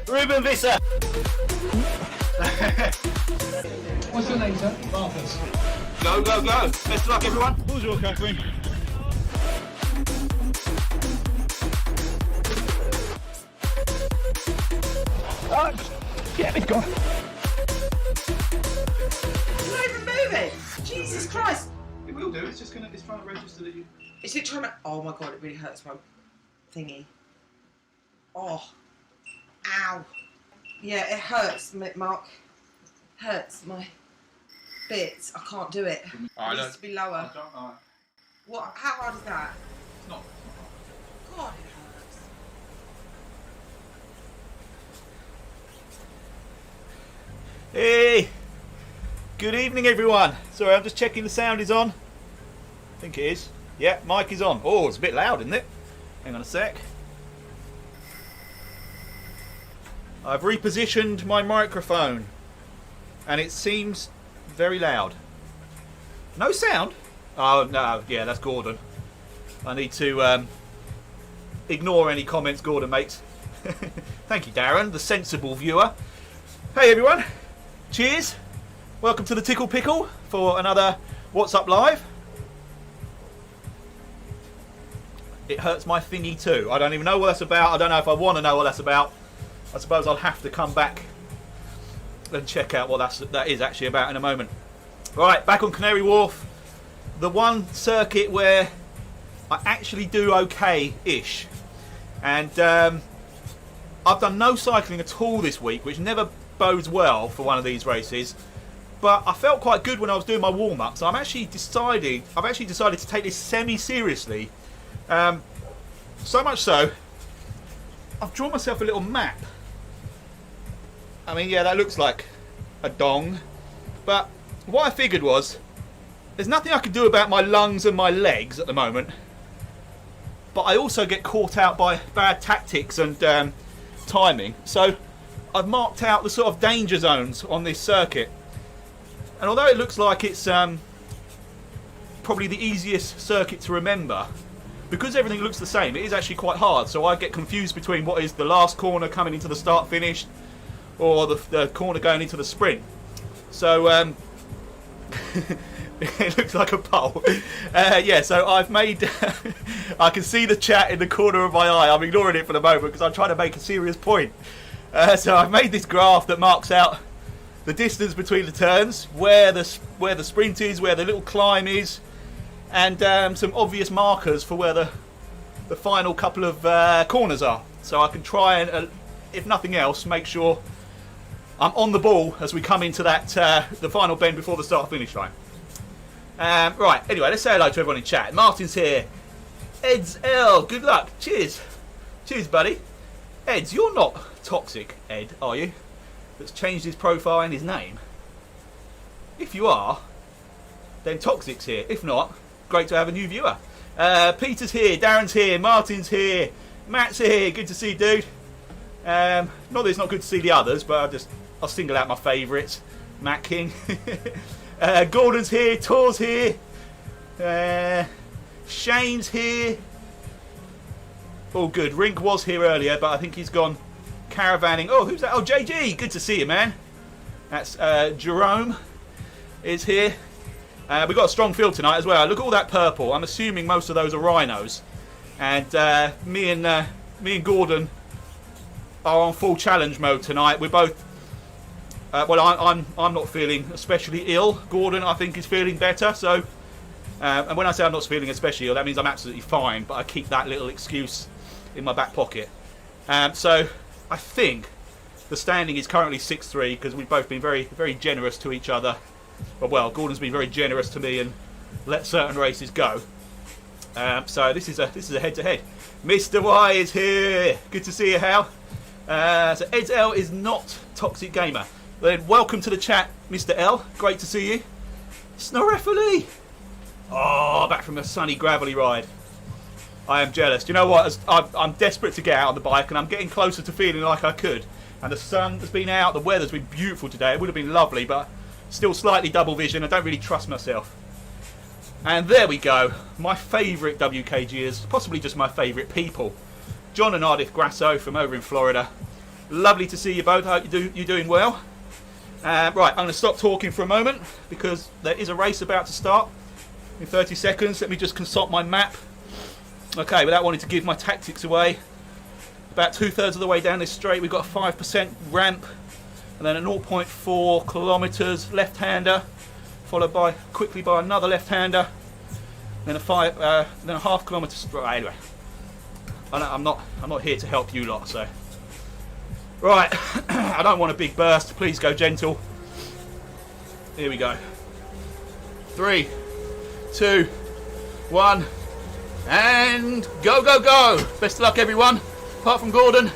Ruben Visser. What's your name, sir? Marcus. Go, go, go. Best of luck, everyone. Bonjour, Kathleen. Yeah, it's gone. It's not even moving. Jesus Christ. It will do. It's just it's trying to register that you. Is it trying to... Oh my God, it really hurts my thingy. Oh. Ow. Yeah, it hurts, Mark. Hurts my bits. I can't do it. It needs to be lower. What? How hard is that? It's not. God, it hurts. Hey. Good evening, everyone. Sorry, I'm just checking the sound is on. I think it is. Yeah, mic is on. Oh, it's a bit loud, isn't it? Hang on a sec. I've repositioned my microphone and it seems very loud. No sound? Oh no, yeah, that's Gordon. I need to ignore any comments Gordon makes. Thank you, Darren, the sensible viewer. Hey everyone, cheers. Welcome to the Tickle Pickle for another What's Up Live. It hurts my thingy too. I don't even know what that's about. I don't know if I want to know what that's about. I suppose I'll have to come back and check out what that is actually about in a moment. Right, back on Canary Wharf. The one circuit where I actually do okay-ish. And I've done no cycling at all this week, which never bodes well for one of these races. But I felt quite good when I was doing my warm-up, so I've actually decided to take this semi-seriously. So much so, I've drawn myself a little map. I mean, yeah, that looks like a dong. But what I figured was, there's nothing I can do about my lungs and my legs at the moment. But I also get caught out by bad tactics and timing. So I've marked out the sort of danger zones on this circuit. And although it looks like it's probably the easiest circuit to remember, because everything looks the same, it is actually quite hard. So I get confused between what is the last corner coming into the start finish or the corner going into the sprint. So it looks like a pole. Yeah, so I've made I can see the chat in the corner of my eye. I'm ignoring it for the moment because I'm trying to make a serious point. So I've made this graph that marks out the distance between the turns, where the sprint is, where the little climb is, and some obvious markers for where the final couple of corners are. So I can try and, if nothing else, make sure I'm on the ball as we come into that the final bend before the start finish line. Right, anyway, let's say hello to everyone in chat. Martin's here. Eds L, good luck. Cheers. Cheers, buddy. Eds, you're not toxic, Ed, are you? That's changed his profile and his name. If you are, then Toxic's here. If not, great to have a new viewer. Peter's here, Darren's here, Martin's here, Matt's here. Good to see you, dude. Not that it's not good to see the others, but I'll single out my favourites. Matt King. Gordon's here, Tor's here. Shane's here. All good. Rink was here earlier, but I think he's gone caravanning. Oh, who's that? Oh, JG. Good to see you, man. That's Jerome is here. We've got a strong field tonight as well. Look at all that purple. I'm assuming most of those are rhinos. And me and Gordon are on full challenge mode tonight. We're both. Well, I'm not feeling especially ill. Gordon, I think, is feeling better. So, and when I say I'm not feeling especially ill, that means I'm absolutely fine. But I keep that little excuse in my back pocket. So I think the standing is currently 6-3 because we've both been very, very generous to each other. Well, Gordon's been very generous to me and let certain races go. So this is a head-to-head. Mr. Y is here. Good to see you, Hal. So Ed L is not Toxic Gamer. Then welcome to the chat, Mr. L. Great to see you. Snorefoli. Oh, back from a sunny gravelly ride. I am jealous. Do you know what? I'm desperate to get out on the bike, and I'm getting closer to feeling like I could. And the sun has been out, the weather's been beautiful today. It would have been lovely, but still slightly double vision. I don't really trust myself. And there we go. My favourite WKGers, possibly just my favourite people. John and Ardith Grasso from over in Florida. Lovely to see you both. I hope you're doing well. Right, I'm going to stop talking for a moment because there is a race about to start in 30 seconds. Let me just consult my map. Okay, without wanting to give my tactics away, about 2/3 of the way down this straight, we've got a 5% ramp, and then a 0.4 kilometres left-hander, followed by quickly by another left-hander, then a half kilometre straight. Anyway, I'm not here to help you lot, so right. I don't want a big burst. Please go gentle. Here we go. 3, 2, 1. And go, go, go! Best of luck, everyone, apart from Gordon.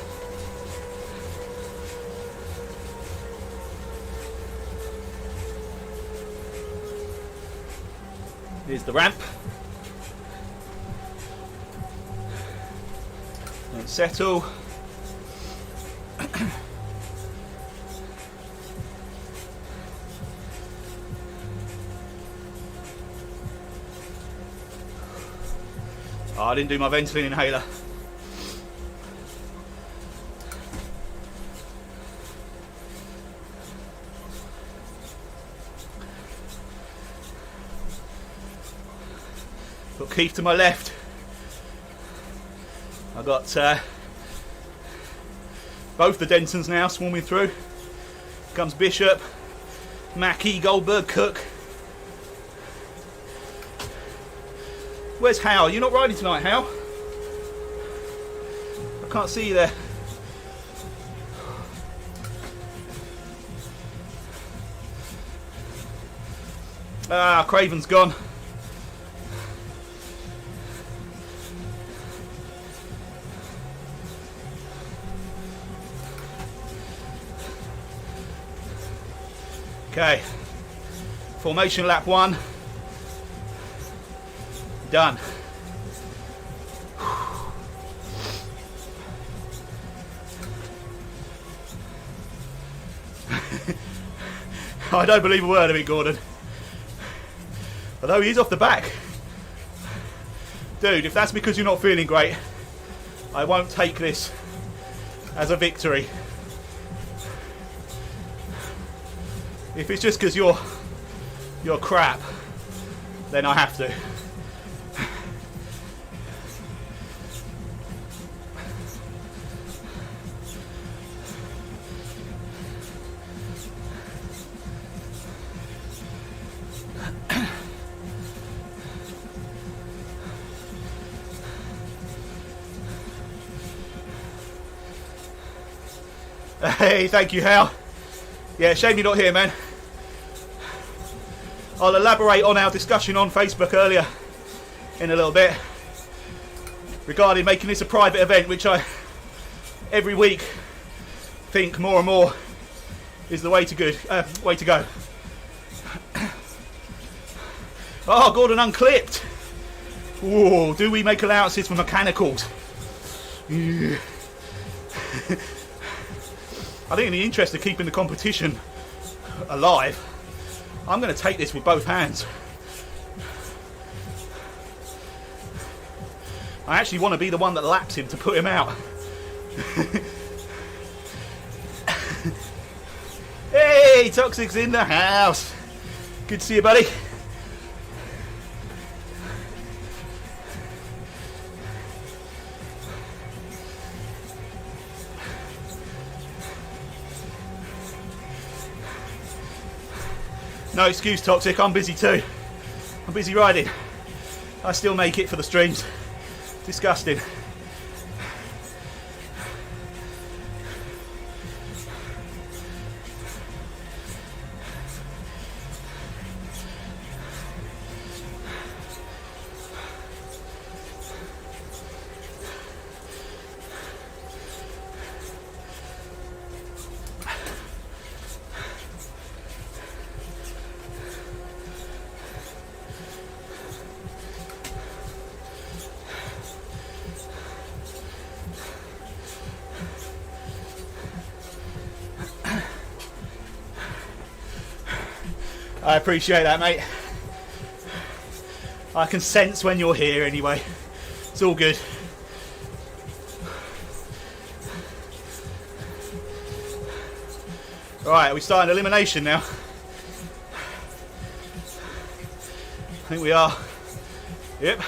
Here's the ramp. And settle. Oh, I didn't do my Ventolin inhaler. Got Keith to my left. I've got both the Densons now swarming through. Comes Bishop, Mackie, Goldberg, Cook. Where's Hal? You're not riding tonight, Hal? I can't see you there. Ah, Craven's gone. Okay. Formation lap 1. Done. I don't believe a word of it, Gordon. Although he's off the back. Dude, if that's because you're not feeling great, I won't take this as a victory. If it's just because you're crap, then I have to. Hey, thank you, Hal. Yeah, shame you're not here, man. I'll elaborate on our discussion on Facebook earlier in a little bit regarding making this a private event, which I every week think more and more is the way to go. Oh, Gordon unclipped. Ooh, do we make allowances for mechanicals? Yeah. I think in the interest of keeping the competition alive, I'm going to take this with both hands. I actually want to be the one that laps him to put him out. Hey, Toxic's in the house. Good to see you, buddy. No excuse, Toxic, I'm busy too. I'm busy riding. I still make it for the streams. Disgusting. I appreciate that, mate. I can sense when you're here anyway. It's all good. Right, are we starting elimination now? I think we are. Yep.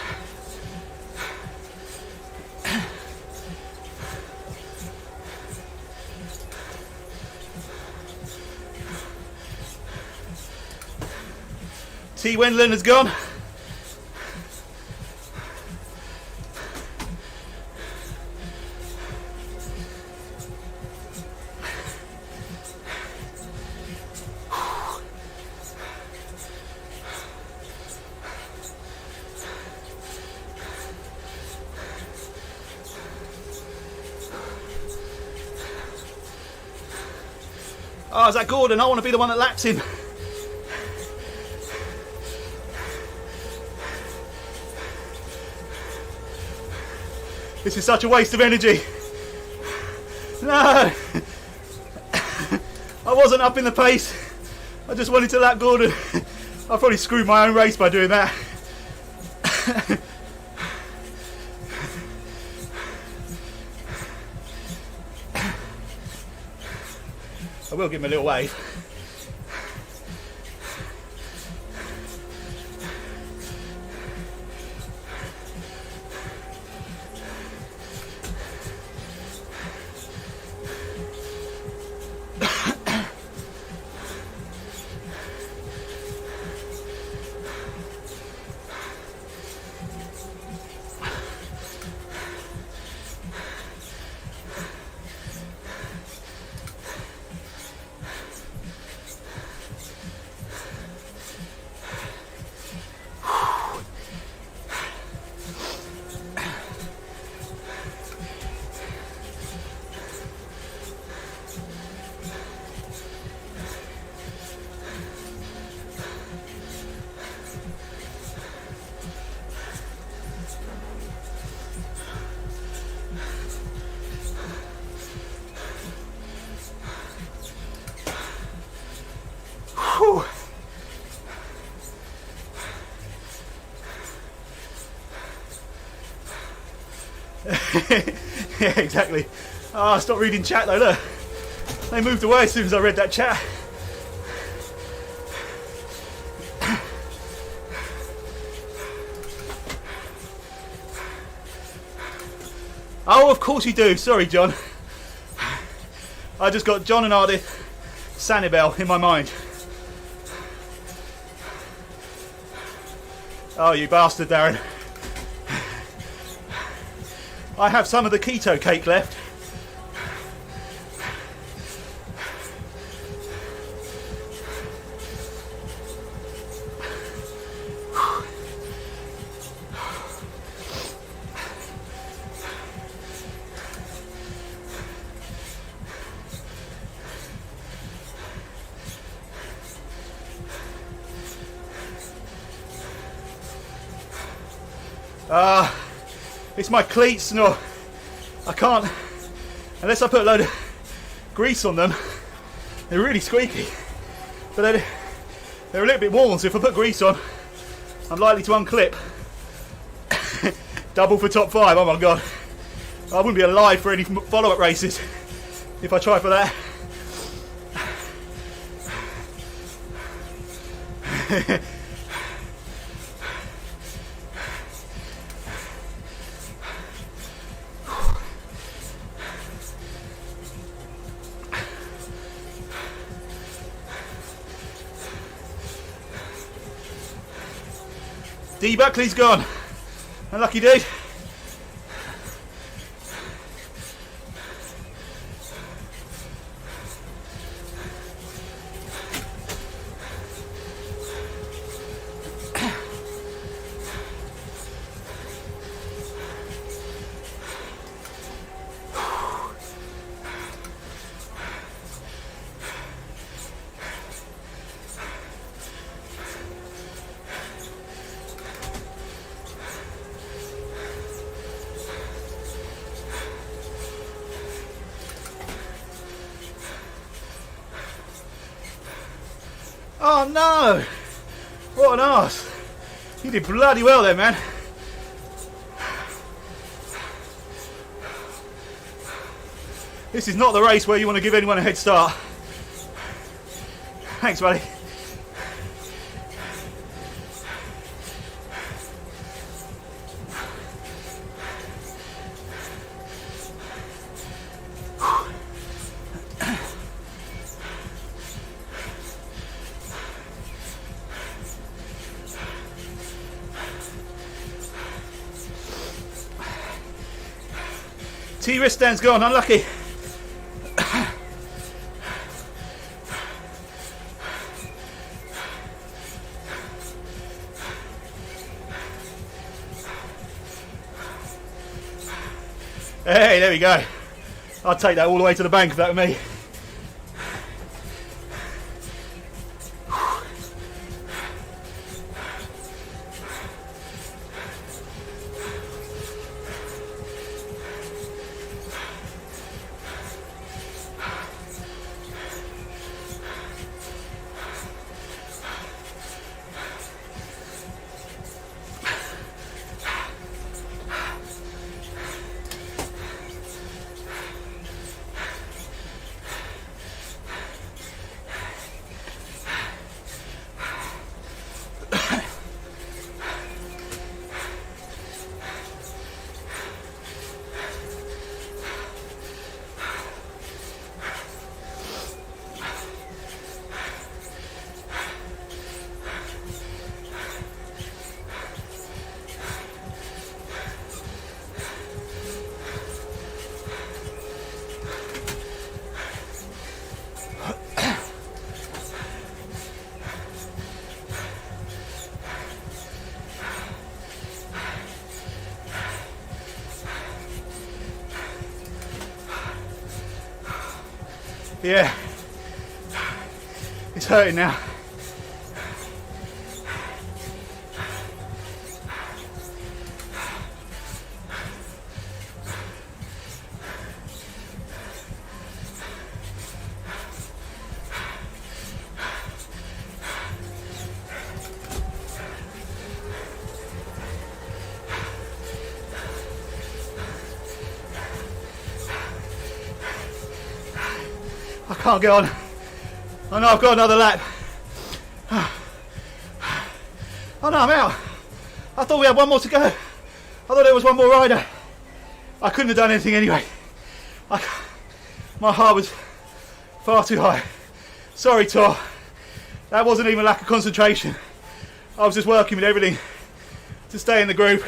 T. Wendland has gone. Oh, is that Gordon? I want to be the one that laps him. This is such a waste of energy. No! I wasn't up in the pace. I just wanted to lap Gordon. I probably screwed my own race by doing that. I will give him a little wave. Whew. Yeah, exactly. Ah, stop reading chat though, look. They moved away as soon as I read that chat. Oh, of course you do. Sorry, John. I just got John and Ardith Sanibel in my mind. Oh, you bastard, Darren. I have some of the keto cake left. It's my cleats, no, I can't, unless I put a load of grease on them. They're really squeaky, but they're a little bit worn, so if I put grease on, I'm likely to unclip. Double for top 5, oh my god. I wouldn't be alive for any follow-up races if I try for that. D. Buckley's gone. Unlucky dude. Oh no! What an arse! You did bloody well there, man. This is not the race where you want to give anyone a head start. Thanks, buddy. T wristband's gone, unlucky. Hey, there we go. I'll take that all the way to the bank if that were me. Yeah, it's hurting now. I can't get on. I know I've got another lap. Oh no, I'm out. I thought we had one more to go. I thought there was one more rider. I couldn't have done anything anyway. My heart was far too high. Sorry, Tor. That wasn't even lack of concentration. I was just working with everything to stay in the group.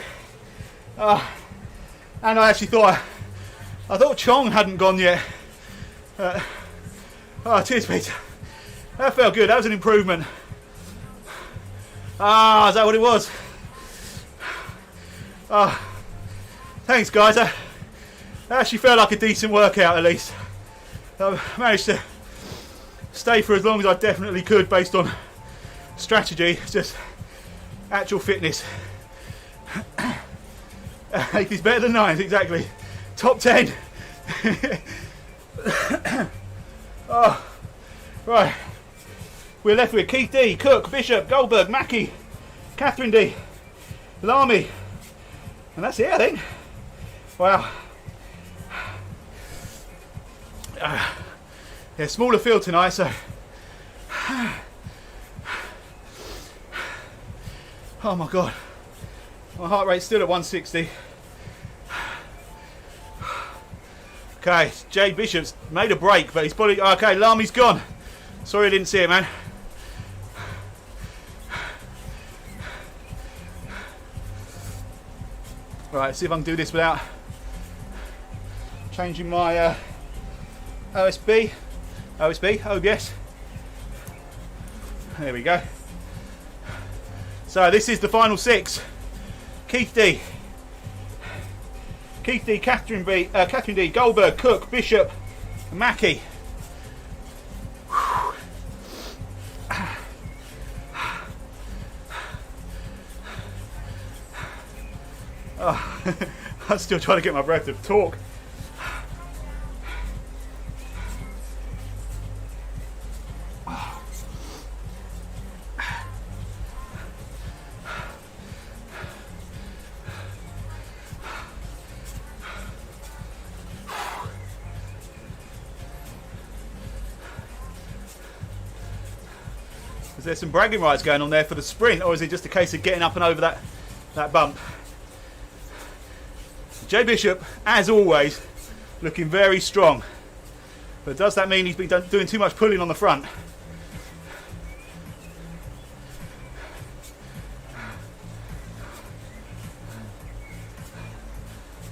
And I actually thought, Chong hadn't gone yet. Oh, cheers, Peter. That felt good. That was an improvement. Ah, is that what it was? Thanks, guys. That actually felt like a decent workout, at least. I managed to stay for as long as I definitely could based on strategy. It's just actual fitness. 8th is better than 9th, exactly. Top 10. Oh, right. We're left with Keith D, Cook, Bishop, Goldberg, Mackie, Catherine D, Lamy, and that's it, I think. Wow. Yeah, smaller field tonight, so. Oh my God. My heart rate's still at 160. Okay, Jay Bishop's made a break, but he's probably... Okay, Lamy's gone. Sorry I didn't see it, man. Right, see if I can do this without changing my OBS. There we go. So this is the final 6. Keith D, Catherine D, Goldberg, Cook, Bishop, Mackie. Oh, I'm still trying to get my breath to talk. Is there some bragging rights going on there for the sprint, or is it just a case of getting up and over that bump? Jay Bishop, as always, looking very strong. But does that mean he's been doing too much pulling on the front?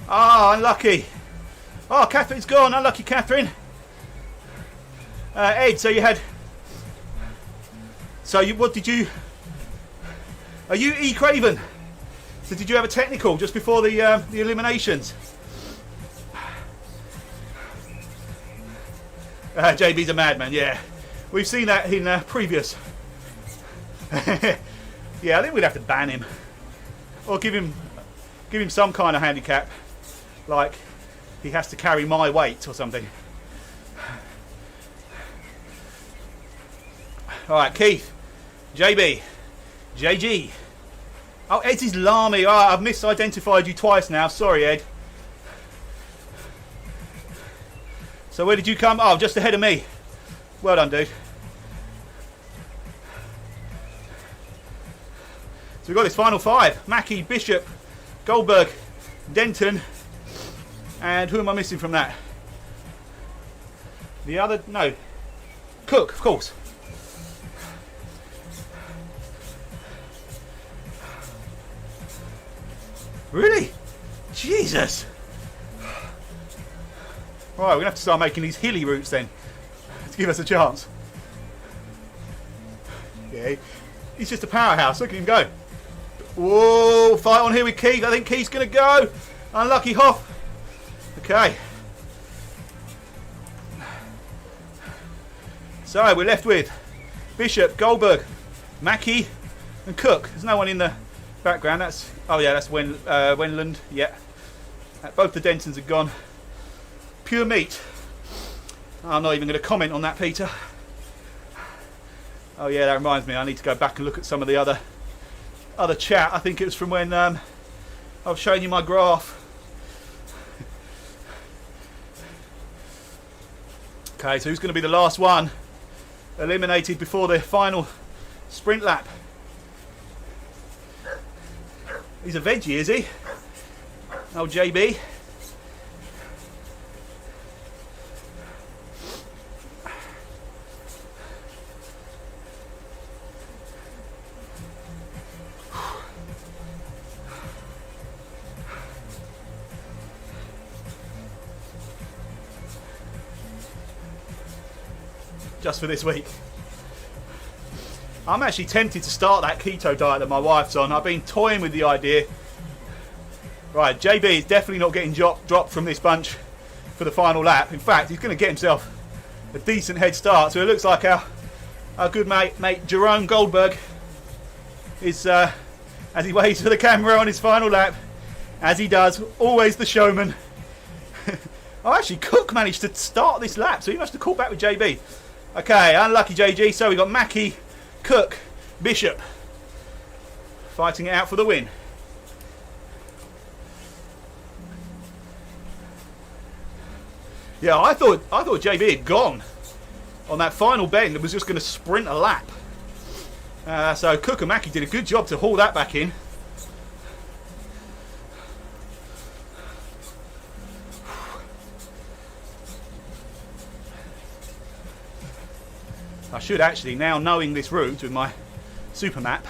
Ah, unlucky. Oh, Catherine's gone. Unlucky, Catherine. Ed, so you had... what did you... Are you E. Craven? So did you have a technical just before the eliminations? JB's a madman, yeah. We've seen that in previous. Yeah, I think we'd have to ban him. Or give him some kind of handicap. Like, he has to carry my weight or something. Alright, Keith. JB. JG. Oh, Ed's is Lamy. Oh, I've misidentified you twice now. Sorry, Ed. So where did you come? Oh, just ahead of me. Well done, dude. So we've got this final five. Mackie, Bishop, Goldberg, Denton, and who am I missing from that? The other, no. Cook, of course. Really? Jesus. Right, we're going to have to start making these hilly routes then to give us a chance. Yeah, he's just a powerhouse. Look at him go. Whoa, fight on here with Keith. I think Keith's going to go. Unlucky Hoff. Okay. So we're left with Bishop, Goldberg, Mackie and Cook. There's no one in the background. That's, oh yeah, that's Wenland. Yeah. Both the Dentons are gone. Pure meat. I'm not even going to comment on that, Peter. Oh yeah, that reminds me. I need to go back and look at some of the other chat. I think it was from when I was showing you my graph. Okay, so who's going to be the last one eliminated before the final sprint lap? He's a veggie, is he? Oh, JB. Just for this week. I'm actually tempted to start that keto diet that my wife's on. I've been toying with the idea. Right, JB is definitely not getting dropped from this bunch for the final lap. In fact, he's going to get himself a decent head start. So it looks like our good mate Jerome Goldberg is, as he waits for the camera on his final lap, as he does, always the showman. Oh, actually, Cook managed to start this lap, so he must have caught back with JB. Okay, unlucky JG. So we've got Mackie, Cook, Bishop fighting it out for the win. Yeah, I thought JB had gone on that final bend and was just going to sprint a lap. So Cook and Mackie did a good job to haul that back in. I should actually, now knowing this route with my super map,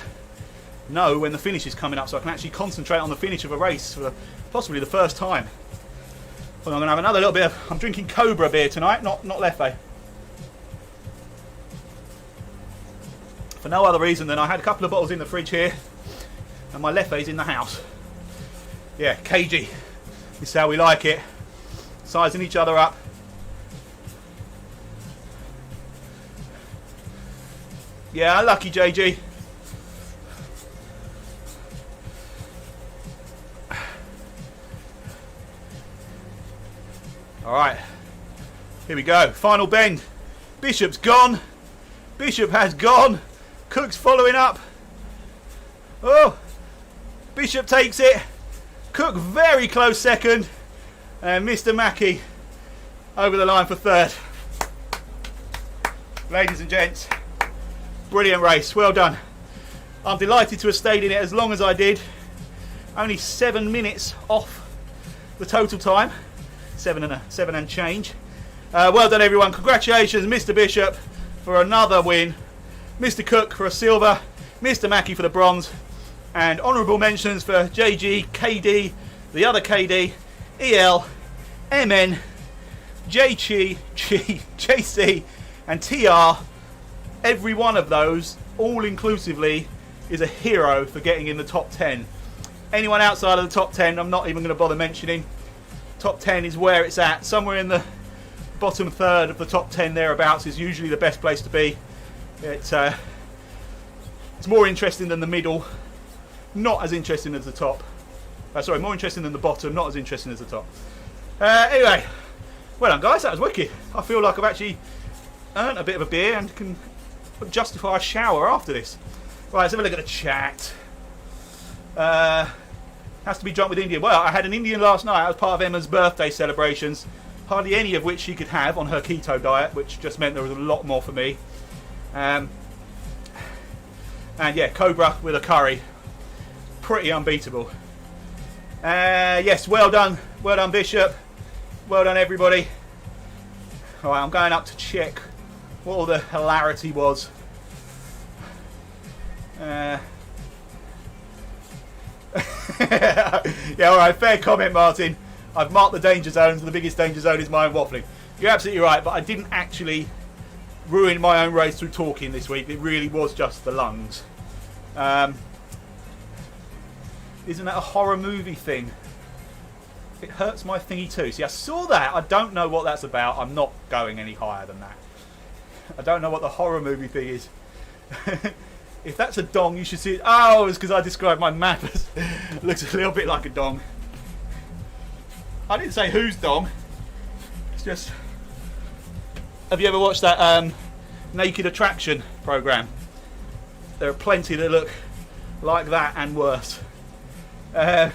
know when the finish is coming up, so I can actually concentrate on the finish of a race for possibly the first time. Well, I'm going to have another little bit of... I'm drinking Cobra beer tonight, not Leffe. For no other reason than I had a couple of bottles in the fridge here, and my Leffe's in the house. Yeah, KG. This is how we like it. Sizing each other up. Yeah, lucky JG. Alright, here we go. Final bend. Bishop's gone. Bishop has gone. Cook's following up. Oh, Bishop takes it. Cook very close second. And Mr. Mackie over the line for third. Ladies and gents, Brilliant race, well done. I'm delighted to have stayed in it as long as I did. Only 7 minutes off the total time. 7 and change. Well done everyone, congratulations Mr. Bishop for another win, Mr. Cook for a silver, Mr. Mackey for the bronze, and honourable mentions for JG, KD, the other KD, EL, MN, JC, JC and TR. Every one of those, all inclusively, is a hero for getting in the top 10. Anyone outside of the top 10, I'm not even going to bother mentioning. Top 10 is where it's at. Somewhere in the bottom third of the top 10 thereabouts is usually the best place to be. It's more interesting than the middle, not as interesting as the top. Sorry, more interesting than the bottom, not as interesting as the top. Anyway, well done guys, that was wicked. I feel like I've actually earned a bit of a beer and can justify a shower after this. Right, let's have a look at the chat. Has to be drunk with Indian. Well, I had an Indian last night as part of Emma's birthday celebrations. Hardly any of which she could have on her keto diet, which just meant there was a lot more for me. And yeah, Cobra with a curry. Pretty unbeatable. Yes, well done Bishop. Well done everybody. Alright, I'm going up to check what all the hilarity was. Yeah, alright, fair comment Martin. I've marked the danger zones and the biggest danger zone is my own waffling. You're absolutely right, but I didn't actually ruin my own race through talking this week. It really was just the lungs. Isn't that a horror movie thing? It hurts my thingy too. See, I saw that. I don't know what that's about. I'm not going any higher than that. I don't know what the horror movie thing is. If that's a dong, you should see it. Oh, it's because I described my map as looks a little bit like a dong. I didn't say whose dong. It's just... Have you ever watched that Naked Attraction program? There are plenty that look like that and worse. A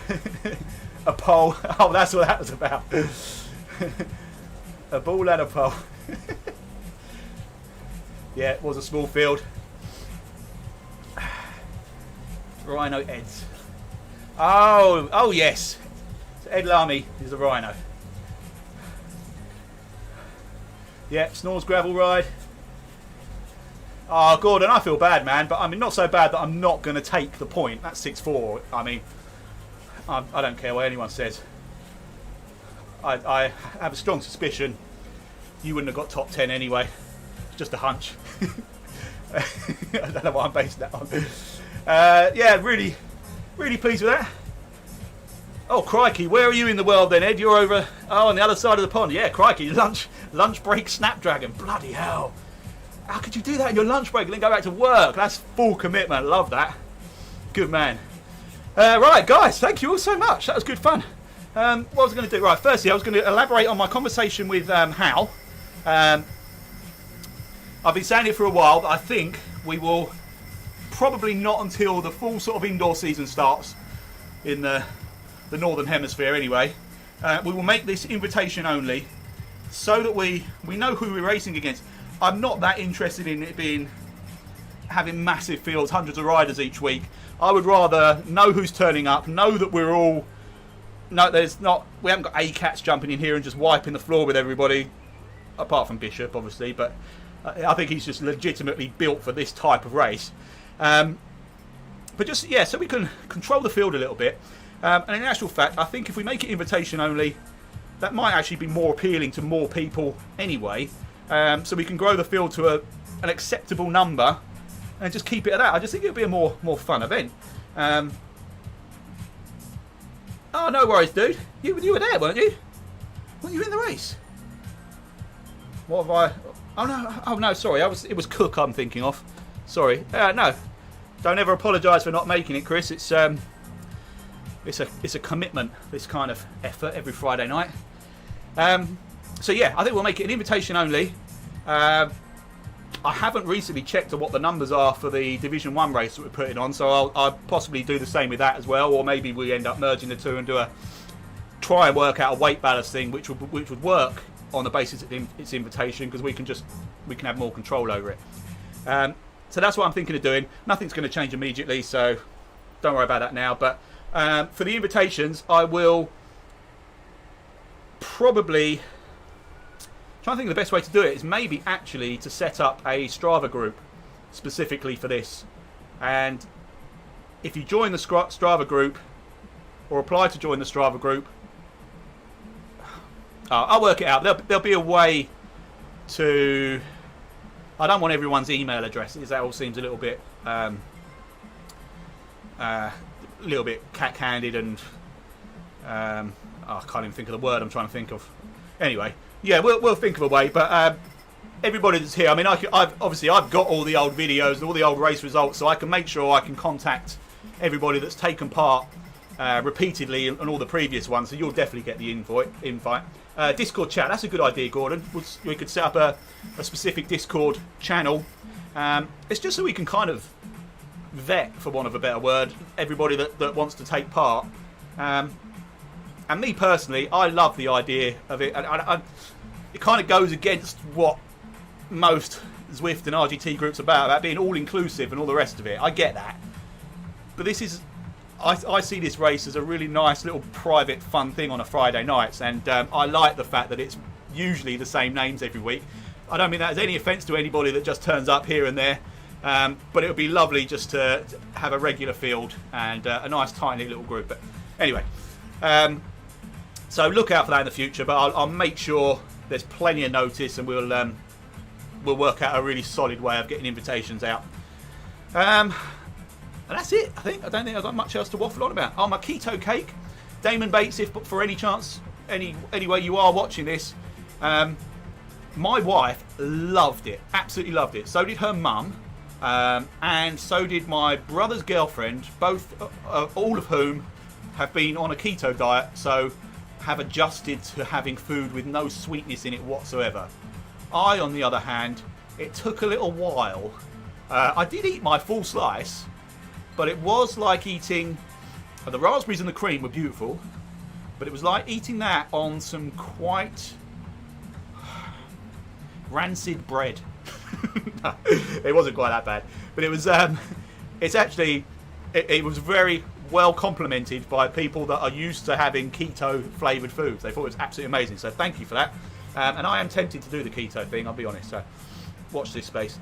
pole. Oh, that's what that was about. A ball and a pole. Yeah, it was a small field. Rhino Eds. Oh yes. So Ed Lamy is a rhino. Yeah, Snores gravel ride. Oh, Gordon, I feel bad, man, but I mean, not so bad that I'm not going to take the point. That's 6-4. I mean, I don't care what anyone says. I have a strong suspicion you wouldn't have got top 10 anyway. It's just a hunch. I don't know what I'm basing that on. Yeah, really pleased with that. Oh, crikey, where are you in the world then, Ed? You're over, on the other side of the pond. Yeah, crikey, lunch break Snapdragon. Bloody hell. How could you do that in your lunch break and then go back to work? That's full commitment. Love that. Good man. Right, guys, thank you all so much. That was good fun. What was I going to do? Right, firstly, I was going to elaborate on my conversation with Hal. I've been saying it for a while, but I think we will probably not until the full sort of indoor season starts in the Northern Hemisphere anyway. We will make this invitation only so that we know who we're racing against. I'm not that interested in it having massive fields, hundreds of riders each week. I would rather know who's turning up, know that we haven't got A-cats jumping in here and just wiping the floor with everybody, apart from Bishop obviously, but I think he's just legitimately built for this type of race. But just, yeah, so we can control the field a little bit. And in actual fact, I think if we make it invitation only, that might actually be more appealing to more people anyway. So we can grow the field to an acceptable number and just keep it at that. I just think it'll be a more fun event. Oh, no worries, dude. You were there, weren't you? Weren't you in the race? What have I... Oh no, sorry. It was Cook I'm thinking of. Sorry. No. Don't ever apologise for not making it, Chris. It's a commitment, this kind of effort every Friday night. So yeah, I think we'll make it an invitation only. I haven't recently checked what the numbers are for the Division 1 race that we're putting on, so I'll possibly do the same with that as well, or maybe we end up merging the two and try and work out a weight balance thing, which would work on the basis of its invitation, because we can have more control over it. So that's what I'm thinking of doing. Nothing's going to change immediately, so don't worry about that now. But for the invitations, I will probably try and think of the best way to do it is maybe actually to set up a Strava group specifically for this. And if you join the Strava group or apply to join the Strava group, I'll work it out. There'll be a way to... I don't want everyone's email addresses. That all seems a little bit cack-handed and I can't even think of the word I'm trying to think of. Anyway, yeah, we'll think of a way. But everybody that's here, I mean, I've got all the old videos and all the old race results, so I can make sure I can contact everybody that's taken part repeatedly and all the previous ones. So you'll definitely get the invite. Discord chat, that's a good idea, Gordon. We could set up a specific Discord channel. It's just so we can kind of vet, for want of a better word, everybody that wants to take part. And me personally, I love the idea of it. It kind of goes against what most Zwift and RGT groups are about being all-inclusive and all the rest of it. I get that. But this is... I see this race as a really nice little private fun thing on a Friday night, and I like the fact that it's usually the same names every week. I don't mean that as any offence to anybody that just turns up here and there, but it would be lovely just to have a regular field and a nice tiny little group. But anyway, so look out for that in the future, but I'll make sure there's plenty of notice, and we'll work out a really solid way of getting invitations out. And that's it, I think. I don't think I've got much else to waffle on about. Oh, my keto cake. Damon Bates, if for any chance, anyway you are watching this, my wife loved it. Absolutely loved it. So did her mum. And so did my brother's girlfriend. Both, all of whom have been on a keto diet, so have adjusted to having food with no sweetness in it whatsoever. I, on the other hand, it took a little while. I did eat my full slice, but it was like eating... the raspberries and the cream were beautiful, but it was like eating that on some quite rancid bread. No, it wasn't quite that bad, but it was... it's actually... It was very well complimented by people that are used to having keto flavoured foods. They thought it was absolutely amazing, so thank you for that. And I am tempted to do the keto thing, I'll be honest, so watch this space.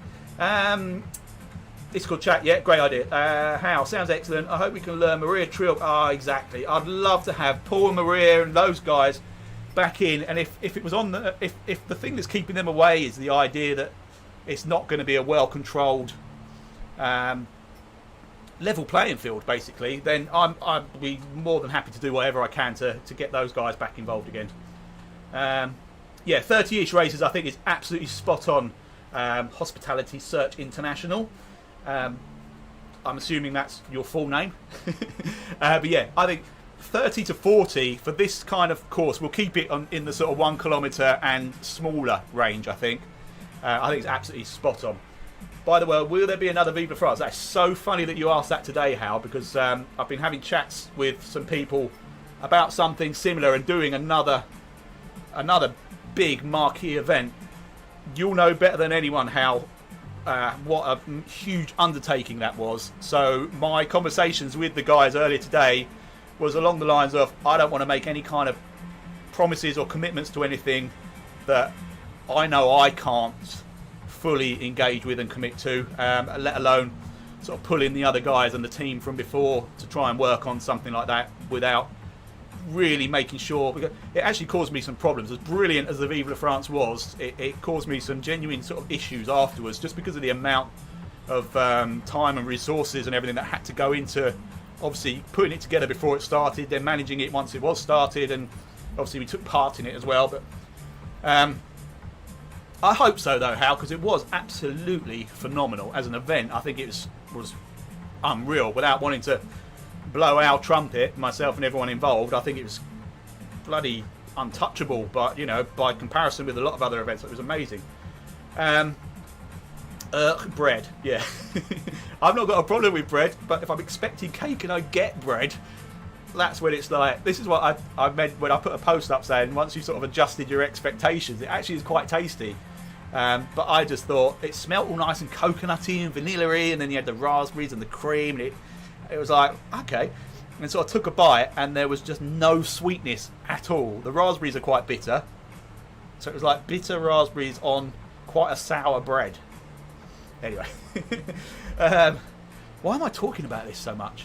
Discord chat, yeah, great idea. How? Sounds excellent. I hope we can learn Maria Trill. Exactly. I'd love to have Paul and Maria and those guys back in. And if it was on the... If the thing that's keeping them away is the idea that it's not going to be a well-controlled level playing field, basically, then I'd be more than happy to do whatever I can to get those guys back involved again. Yeah, 30-ish races I think is absolutely spot on. Hospitality Search International. I'm assuming that's your full name. But yeah, I think 30 to 40 for this kind of course. We'll keep it in the sort of 1 kilometre and smaller range, I think. I think it's absolutely spot on. By the way, will there be another Vive France? That's so funny that you asked that today, Hal, because I've been having chats with some people about something similar and doing another big marquee event. You'll know better than anyone, Hal, what a huge undertaking that was. So my conversations with the guys earlier today was along the lines of, I don't want to make any kind of promises or commitments to anything that I know I can't fully engage with and commit to, let alone sort of pull in the other guys and the team from before to try and work on something like that without really making sure. Because it actually caused me some problems. As brilliant as the Vive la France was, it caused me some genuine sort of issues afterwards, just because of the amount of time and resources and everything that had to go into obviously putting it together before it started, then managing it once it was started, and obviously we took part in it as well. But I hope so though, Hal, because it was absolutely phenomenal as an event. I think it was unreal. Without wanting to blow our trumpet, myself and everyone involved, I think it was bloody untouchable, but you know, by comparison with a lot of other events, it was amazing. Bread, yeah. I've not got a problem with bread, but if I'm expecting cake and I get bread, that's when it's like, this is what I meant when I put a post up saying once you've sort of adjusted your expectations, it actually is quite tasty. But I just thought it smelt all nice and coconutty and vanilla-y, and then you had the raspberries and the cream, and it was like, okay. And so I took a bite, and there was just no sweetness at all. The raspberries are quite bitter, so it was like bitter raspberries on quite a sour bread. Anyway, why am I talking about this so much?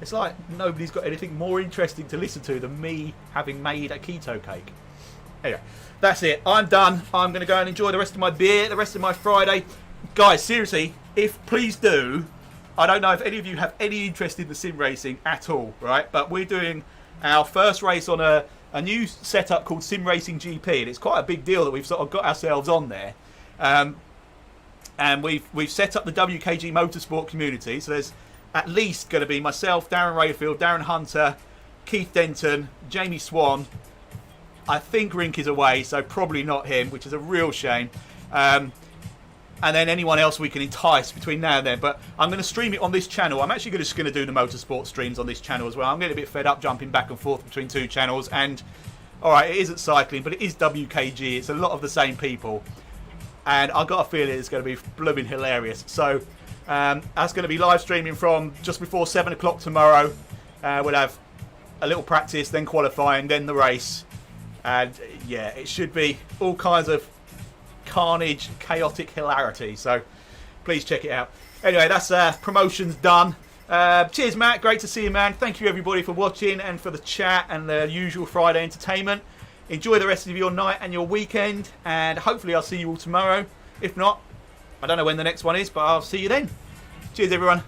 It's like nobody's got anything more interesting to listen to than me having made a keto cake. Anyway, that's it. I'm done. I'm going to go and enjoy the rest of my beer, the rest of my Friday. Guys, seriously, please do. I don't know if any of you have any interest in the sim racing at all, right? But we're doing our first race on a new setup called Sim Racing GP, and it's quite a big deal that we've sort of got ourselves on there. And we've set up the WKG Motorsport community, so there's at least going to be myself, Darren Rayfield, Darren Hunter, Keith Denton, Jamie Swan. I think Rink is away, so probably not him, which is a real shame. And then anyone else we can entice between now and then. But I'm going to stream it on this channel. I'm actually just going to do the motorsport streams on this channel as well. I'm getting a bit fed up jumping back and forth between two channels. And, alright, it isn't cycling, but it is WKG. It's a lot of the same people. And I've got a feeling it's going to be blooming hilarious. So that's going to be live streaming from just before 7 o'clock tomorrow. We'll have a little practice, then qualifying, then the race. And yeah, it should be all kinds of carnage, chaotic hilarity. So please check it out. Anyway, that's promotions done. Cheers, Matt. Great to see you, man. Thank you, everybody, for watching and for the chat and the usual Friday entertainment. Enjoy the rest of your night and your weekend, and hopefully I'll see you all tomorrow. If not, I don't know when the next one is, but I'll see you then. Cheers, everyone.